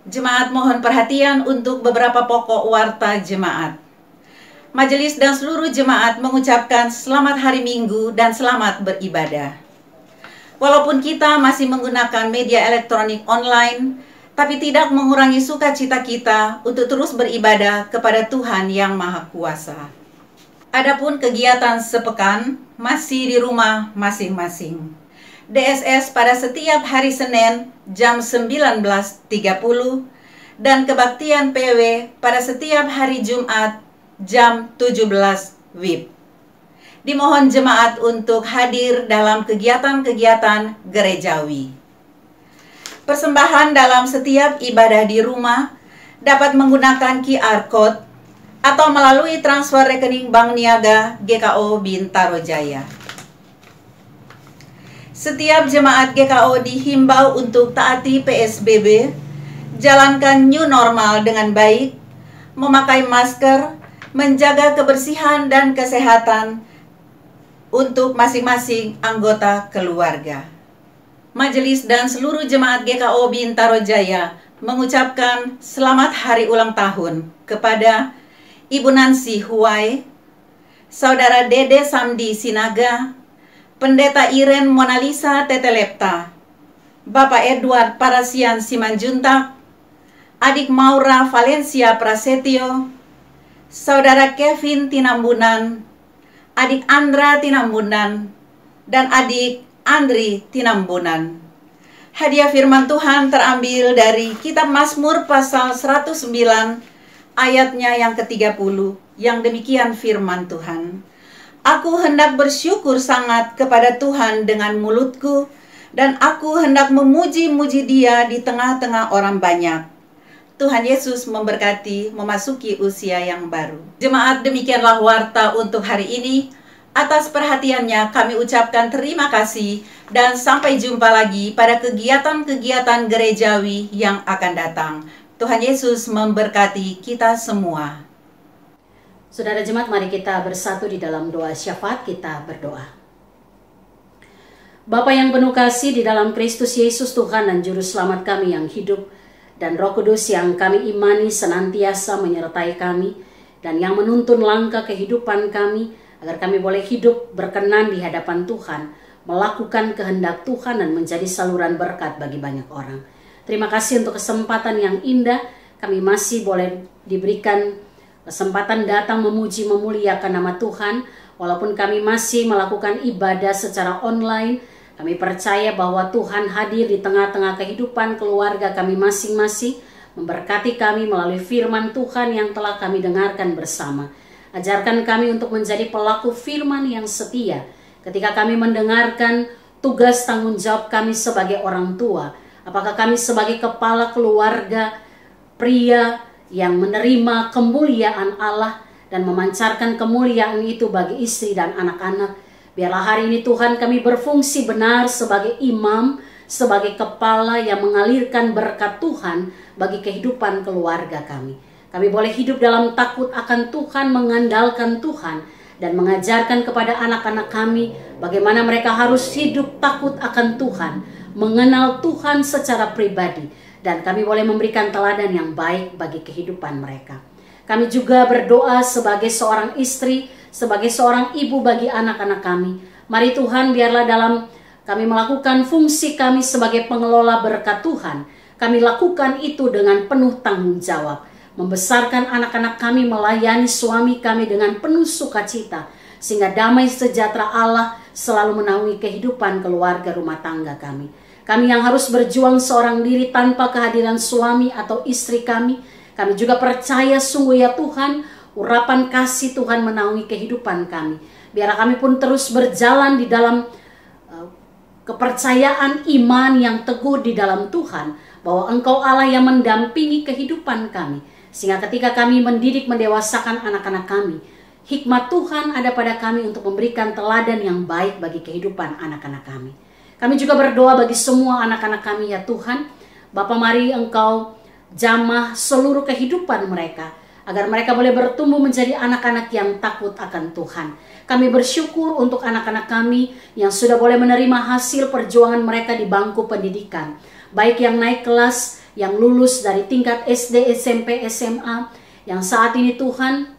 Jemaat, mohon perhatian untuk beberapa pokok warta jemaat. Majelis dan seluruh jemaat mengucapkan selamat hari Minggu dan selamat beribadah. Walaupun kita masih menggunakan media elektronik online, tapi tidak mengurangi sukacita kita untuk terus beribadah kepada Tuhan yang Maha Kuasa. Adapun kegiatan sepekan masih di rumah masing-masing. DSS pada setiap hari Senin jam 19.30 dan kebaktian PW pada setiap hari Jumat jam 17 WIB. Dimohon jemaat untuk hadir dalam kegiatan-kegiatan gerejawi. Persembahan dalam setiap ibadah di rumah dapat menggunakan QR Code atau melalui transfer rekening Bank Niaga GKO Bintaro Jaya. Setiap jemaat GKO dihimbau untuk taati PSBB jalankan new normal dengan baik, memakai masker, menjaga kebersihan dan kesehatan untuk masing-masing anggota keluarga. Majelis dan seluruh jemaat GKO Bintaro Jaya mengucapkan selamat hari ulang tahun kepada Ibu Nancy Huwai, Saudara Dede Samdi Sinaga, Pendeta Iren Monalisa Tetelepta, Bapak Edward Parasian Simanjuntak, Adik Maura Valencia Prasetyo, Saudara Kevin Tinambunan, Adik Andra Tinambunan, dan Adik Andri Tinambunan. Hadiah firman Tuhan terambil dari Kitab Mazmur pasal 109 ayatnya yang ke-30, yang demikian firman Tuhan. Aku hendak bersyukur sangat kepada Tuhan dengan mulutku, dan aku hendak memuji-muji Dia di tengah-tengah orang banyak. Tuhan Yesus memberkati memasuki usia yang baru. Jemaat, demikianlah warta untuk hari ini. Atas perhatiannya kami ucapkan terima kasih dan sampai jumpa lagi pada kegiatan-kegiatan gerejawi yang akan datang. Tuhan Yesus memberkati kita semua. Saudara jemaat, mari kita bersatu di dalam doa syafaat. Kita berdoa. Bapa yang penuh kasih di dalam Kristus Yesus Tuhan dan Juru Selamat kami yang hidup, dan Roh Kudus yang kami imani senantiasa menyertai kami dan yang menuntun langkah kehidupan kami, agar kami boleh hidup berkenan di hadapan Tuhan, melakukan kehendak Tuhan dan menjadi saluran berkat bagi banyak orang. Terima kasih untuk kesempatan yang indah, kami masih boleh diberikan kesempatan datang memuji memuliakan nama Tuhan. Walaupun kami masih melakukan ibadah secara online, kami percaya bahwa Tuhan hadir di tengah-tengah kehidupan keluarga kami masing-masing, memberkati kami melalui firman Tuhan yang telah kami dengarkan bersama. Ajarkan kami untuk menjadi pelaku firman yang setia ketika kami mendengarkan tugas tanggung jawab kami sebagai orang tua. Apakah kami sebagai kepala keluarga, pria yang menerima kemuliaan Allah dan memancarkan kemuliaan itu bagi istri dan anak-anak. Biarlah hari ini Tuhan kami berfungsi benar sebagai imam, sebagai kepala yang mengalirkan berkat Tuhan bagi kehidupan keluarga kami. Kami boleh hidup dalam takut akan Tuhan, mengandalkan Tuhan, dan mengajarkan kepada anak-anak kami bagaimana mereka harus hidup takut akan Tuhan, mengenal Tuhan secara pribadi, dan kami boleh memberikan teladan yang baik bagi kehidupan mereka. Kami juga berdoa sebagai seorang istri, sebagai seorang ibu bagi anak-anak kami. Mari Tuhan, biarlah dalam kami melakukan fungsi kami sebagai pengelola berkat Tuhan, kami lakukan itu dengan penuh tanggung jawab. Membesarkan anak-anak kami, melayani suami kami dengan penuh sukacita, sehingga damai sejahtera Allah selalu menaungi kehidupan keluarga rumah tangga kami. Kami yang harus berjuang seorang diri tanpa kehadiran suami atau istri kami juga percaya sungguh ya Tuhan, urapan kasih Tuhan menaungi kehidupan kami. Biarlah kami pun terus berjalan di dalam kepercayaan iman yang teguh di dalam Tuhan, bahwa Engkau Allah yang mendampingi kehidupan kami, sehingga ketika kami mendidik mendewasakan anak-anak kami, hikmat Tuhan ada pada kami untuk memberikan teladan yang baik bagi kehidupan anak-anak kami. Kami juga berdoa bagi semua anak-anak kami ya Tuhan. Bapa, mari Engkau jamah seluruh kehidupan mereka, agar mereka boleh bertumbuh menjadi anak-anak yang takut akan Tuhan. Kami bersyukur untuk anak-anak kami yang sudah boleh menerima hasil perjuangan mereka di bangku pendidikan, baik yang naik kelas, yang lulus dari tingkat SD, SMP, SMA, yang saat ini Tuhan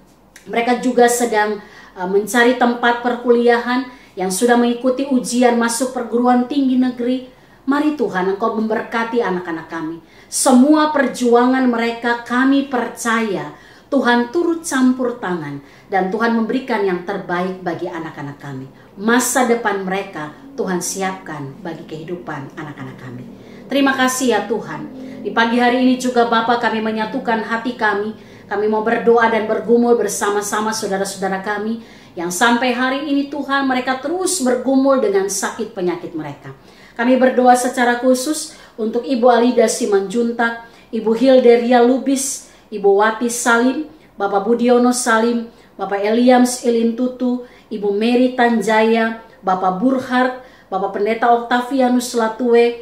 mereka juga sedang mencari tempat perkuliahan, yang sudah mengikuti ujian masuk perguruan tinggi negeri. Mari Tuhan, Engkau memberkati anak-anak kami. Semua perjuangan mereka kami percaya Tuhan turut campur tangan, dan Tuhan memberikan yang terbaik bagi anak-anak kami. Masa depan mereka Tuhan siapkan bagi kehidupan anak-anak kami. Terima kasih ya Tuhan. Di pagi hari ini juga Bapa, kami menyatukan hati kami. Kami mau berdoa dan bergumul bersama-sama saudara-saudara kami yang sampai hari ini Tuhan mereka terus bergumul dengan sakit penyakit mereka. Kami berdoa secara khusus untuk Ibu Alida Simanjuntak, Ibu Hilderia Lubis, Ibu Wati Salim, Bapak Budiono Salim, Bapak Eliams Ilintutu, Ibu Mary Tanjaya, Bapak Burhard, Bapak Pendeta Octavianus Latue,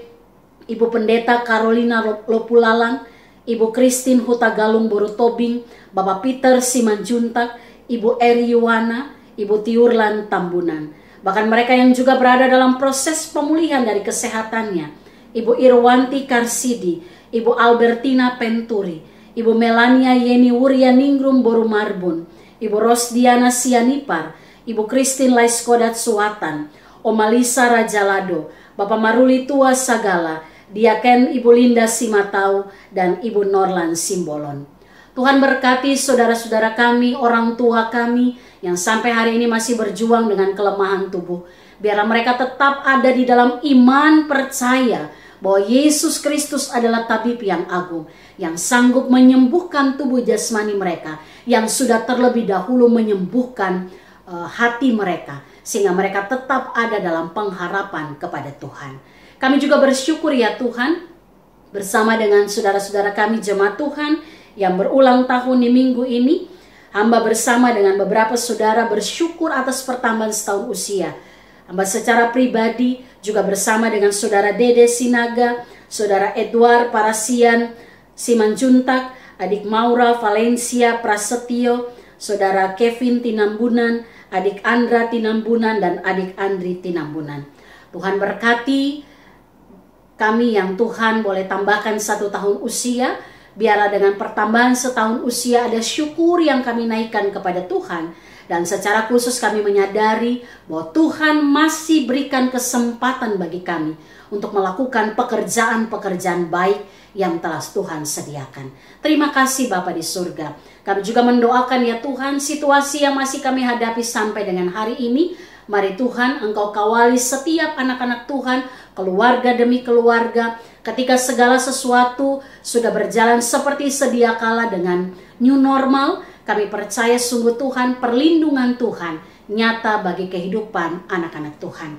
Ibu Pendeta Carolina Lopulalang, Ibu Christine Hutagalung Borotobing, Bapak Peter Simanjuntak, Ibu Eri Yuwana, Ibu Tiurlan Tambunan. Bahkan mereka yang juga berada dalam proses pemulihan dari kesehatannya, Ibu Irwanti Karsidi, Ibu Albertina Penturi, Ibu Melania Yeni Wurya Ningrum Boru Marbun, Ibu Rosdiana Sianipar, Ibu Christine Laiskodat Suwatan, Om Alisa Rajalado, Bapak Maruli Tua Sagala, Diaken Ibu Linda Simatau, dan Ibu Norlan Simbolon. Tuhan berkati saudara-saudara kami, orang tua kami yang sampai hari ini masih berjuang dengan kelemahan tubuh. Biarlah mereka tetap ada di dalam iman percaya bahwa Yesus Kristus adalah tabib yang agung, yang sanggup menyembuhkan tubuh jasmani mereka, yang sudah terlebih dahulu menyembuhkan hati mereka, sehingga mereka tetap ada dalam pengharapan kepada Tuhan. Kami juga bersyukur ya Tuhan, bersama dengan saudara-saudara kami jemaat Tuhan yang berulang tahun di minggu ini, hamba bersama dengan beberapa saudara bersyukur atas pertambahan setahun usia. Hamba secara pribadi juga bersama dengan saudara Dede Sinaga, saudara Edward Parasian Simanjuntak, adik Maura Valencia Prasetyo, saudara Kevin Tinambunan, adik Andra Tinambunan, dan adik Andri Tinambunan. Tuhan berkati kami yang Tuhan boleh tambahkan 1 tahun usia. Biarlah dengan pertambahan setahun usia ada syukur yang kami naikkan kepada Tuhan. Dan secara khusus kami menyadari bahwa Tuhan masih berikan kesempatan bagi kami untuk melakukan pekerjaan-pekerjaan baik yang telah Tuhan sediakan. Terima kasih Bapa di surga. Kami juga mendoakan ya Tuhan, situasi yang masih kami hadapi sampai dengan hari ini, mari Tuhan Engkau kawali setiap anak-anak Tuhan, keluarga demi keluarga, ketika segala sesuatu sudah berjalan seperti sedia kala dengan new normal. Kami percaya sungguh Tuhan, perlindungan Tuhan nyata bagi kehidupan anak-anak Tuhan.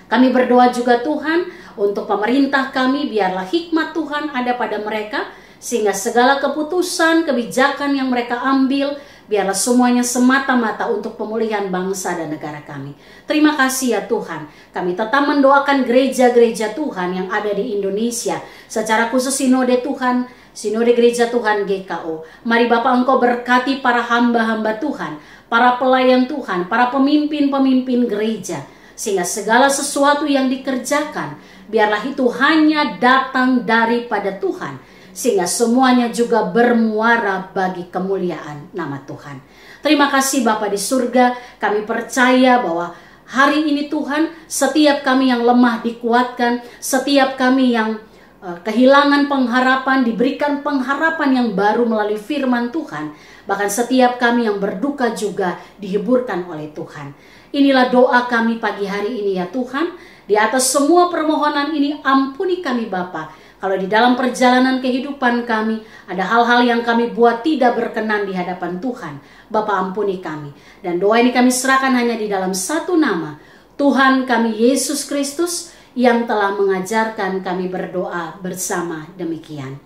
Kami berdoa juga Tuhan untuk pemerintah kami, biarlah hikmat Tuhan ada pada mereka, sehingga segala keputusan, kebijakan yang mereka ambil, biarlah semuanya semata-mata untuk pemulihan bangsa dan negara kami. Terima kasih ya Tuhan. Kami tetap mendoakan gereja-gereja Tuhan yang ada di Indonesia. Secara khusus Sinode Tuhan, Sinode Gereja Tuhan GKO. Mari Bapak Engkau berkati para hamba-hamba Tuhan, para pelayan Tuhan, para pemimpin-pemimpin gereja. Sehingga segala sesuatu yang dikerjakan, biarlah itu hanya datang daripada Tuhan. Sehingga semuanya juga bermuara bagi kemuliaan nama Tuhan. Terima kasih Bapa di surga, kami percaya bahwa hari ini Tuhan, setiap kami yang lemah dikuatkan, setiap kami yang kehilangan pengharapan diberikan pengharapan yang baru melalui firman Tuhan. Bahkan setiap kami yang berduka juga dihiburkan oleh Tuhan. Inilah doa kami pagi hari ini ya Tuhan. Di atas semua permohonan ini ampuni kami Bapa. Kalau di dalam perjalanan kehidupan kami ada hal-hal yang kami buat tidak berkenan di hadapan Tuhan, Bapa ampuni kami. Dan doa ini kami serahkan hanya di dalam satu nama, Tuhan kami Yesus Kristus, yang telah mengajarkan kami berdoa bersama demikian.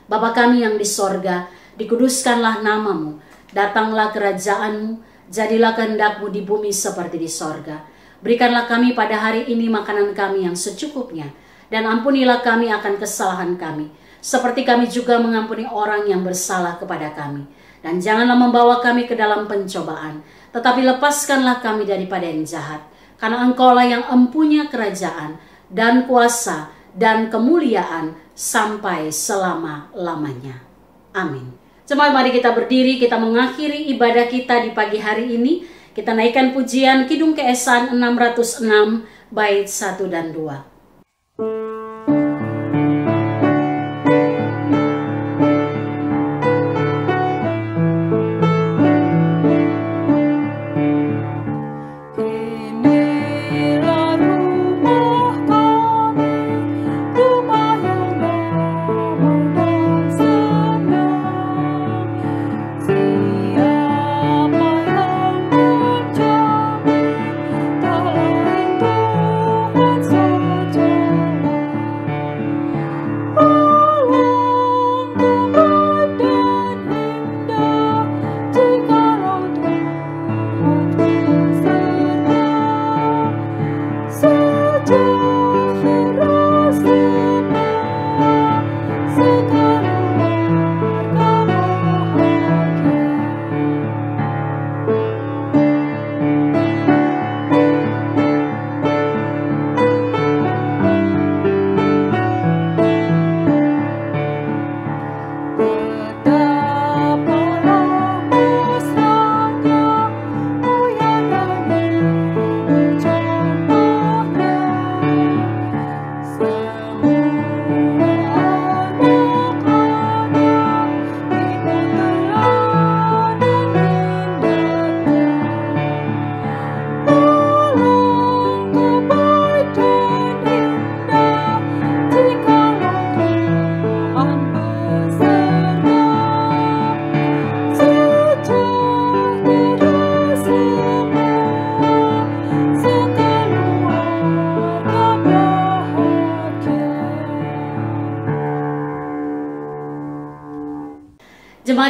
Bapa kami yang di sorga, dikuduskanlah namamu, datanglah kerajaanmu, jadilah kehendak-Mu di bumi seperti di sorga. Berikanlah kami pada hari ini makanan kami yang secukupnya, dan ampunilah kami akan kesalahan kami, seperti kami juga mengampuni orang yang bersalah kepada kami. Dan janganlah membawa kami ke dalam pencobaan, tetapi lepaskanlah kami daripada yang jahat. Karena Engkaulah yang empunya kerajaan dan kuasa dan kemuliaan sampai selama-lamanya. Amin. Jemaat, mari kita berdiri, kita mengakhiri ibadah kita di pagi hari ini. Kita naikkan pujian Kidung Keesahan 606 bait 1 dan 2. Tuhan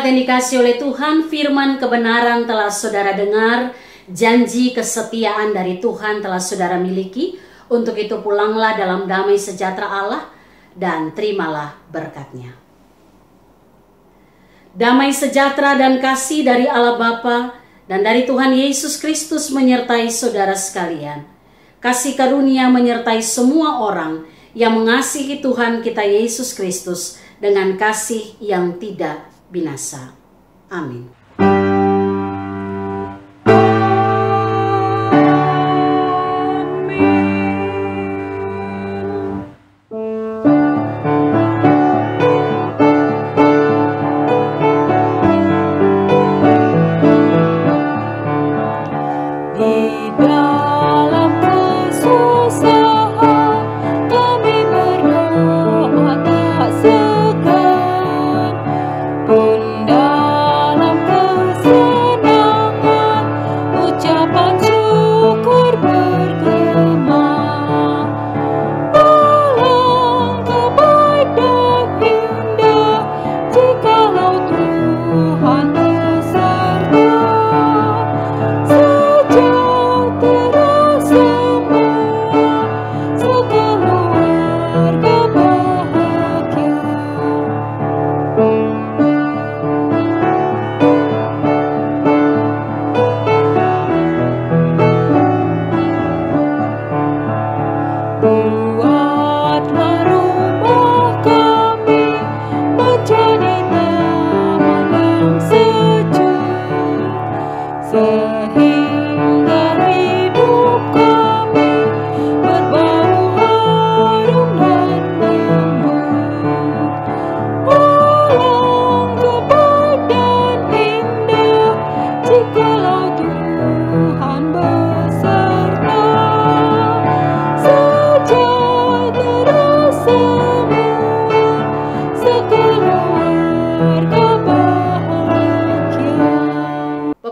jemaat yang dikasihi oleh Tuhan, firman kebenaran telah saudara dengar, janji kesetiaan dari Tuhan telah saudara miliki. Untuk itu pulanglah dalam damai sejahtera Allah dan terimalah berkat-Nya. Damai sejahtera dan kasih dari Allah Bapa dan dari Tuhan Yesus Kristus menyertai saudara sekalian. Kasih karunia menyertai semua orang yang mengasihi Tuhan kita Yesus Kristus dengan kasih yang tidak binasa. Amin.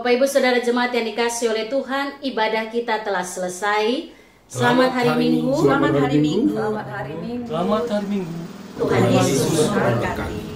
Bapak Ibu Saudara jemaat yang dikasihi oleh Tuhan, ibadah kita telah selesai. Selamat hari Minggu. Selamat hari Minggu. Selamat hari Minggu. Tuhan Yesus memberkati.